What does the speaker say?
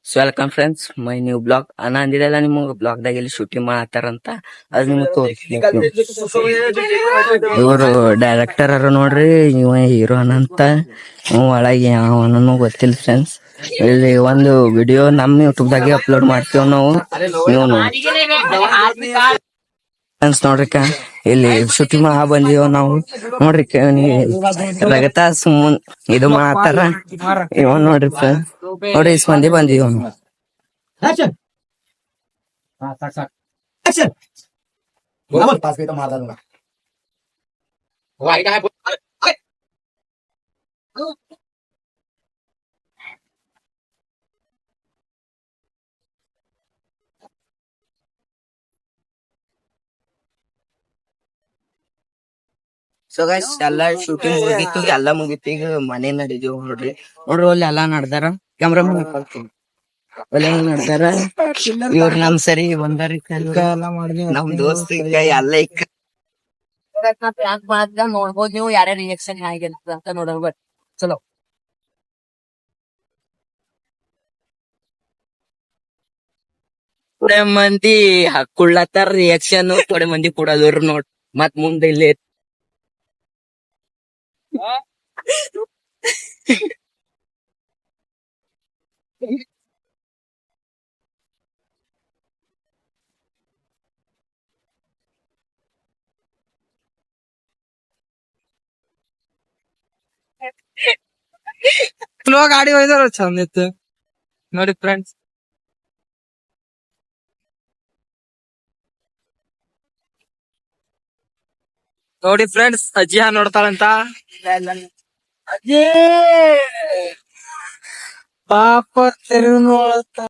Welcome friends my new blog ಅನ್ನ ಅಂದಿದೆಲ್ಲ ನಿಮ್ಗೆ ಬ್ಲಾಗ್ದಾಗ ಇಲ್ಲಿ ಶೂಟಿಂಗ್ ಮಾಡತ್ತಾರಂತ ಅದ್ ನಿಮ್ಗೆ ತೋರಿಸ್ತೀನಿ. ಇವರು ಡೈರೆಕ್ಟರ್ ಅರ ನೋಡ್ರಿ, ಇವ ಹೀರೋನ್ ಅಂತ. ಒಳಗೆ ಅವನನ್ನು ಗೊತ್ತಿಲ್ಲ ಫ್ರೆಂಡ್ಸ್. ಇಲ್ಲಿ ಒಂದು ವಿಡಿಯೋ ನಮ್ಮ ಯೂಟ್ಯೂಬ್ ದಾಗೆ ಅಪ್ಲೋಡ್ ಮಾಡ್ತೀವಿ ನಾವು. ನೀವು ಫ್ರೆಂಡ್ಸ್ ನೋಡ್ರಿಕ ಇಲ್ಲಿ ಶೂಟಿಂಗ್ ಮಾ ಬಂದೀವ ನಾವು. ನೋಡ್ರಿ ರಗತ ಸುಮ್ಮನ್ ಇದು ಮಾಡತ್ತಾರ. ಇವನ್ ನೋಡ್ರಿ ಫ್ರೆಂಡ್ಸ್, ನೋಡ್ರಿ ಇಸ್ ಮಂದಿ ಬಂದೀವ. ಸೊ ಗೈಸ್ ಎಲ್ಲಾ ಶೂಟಿಂಗ್ ಮುಗಿತು, ಎಲ್ಲಾ ಮುಗಿತು. ಈಗ ಮನೆ ನಡಿದೀವಿ ನೋಡ್ರಿ. ನೋಡ್ರಿ ಅಲ್ಲಿ ಎಲ್ಲಾ ನಡ್ದಾರ. ಕ್ಯಾಮ್ರಾಮನ್ ಒಳ್ಳೆ ನಡ್ದಾರ. ಇವ್ರ ನಮ್ ಸರಿ ಬಂದಾರಿ. ನಮ್ ದೋಸ್ತ್ ಈಗ ಎಲ್ಲ ನೋಡ್ಬೋದು ನೀವು. ಯಾರ್ಯಾರ ರಿಯಾಕ್ಷನ್ ಹೇಗಿರ್ತದ ಅಂತ ನೋಡ್ಬೋದು. ಚಲೋ ಥೋಡೆ ಮಂದಿ ಹಾಕೊಳ್ಳತ್ತಾರ ರಿಯಾಕ್ಷನ್, ಥೋಡೆ ಮಂದಿ ಕೊಡೋದ್ರ ನೋಡ್. ಮತ್ ಮುಂದೆ ಇಲ್ಲಿ ಸ್ಲೋ ಗಾಡಿ ಹೋಯ್ದಾರ ಚಂದ ಇತ್ತು ನೋಡಿ ಫ್ರೆಂಡ್ಸ್. ನೋಡಿ ಫ್ರೆಂಡ್ಸ್, ಅಜ್ಜಿ ನೋಡ್ತಾಳಂತ. ಅಜ್ಜಿ ಪಾಪ ತೆರು ನೋಡ್ತಾ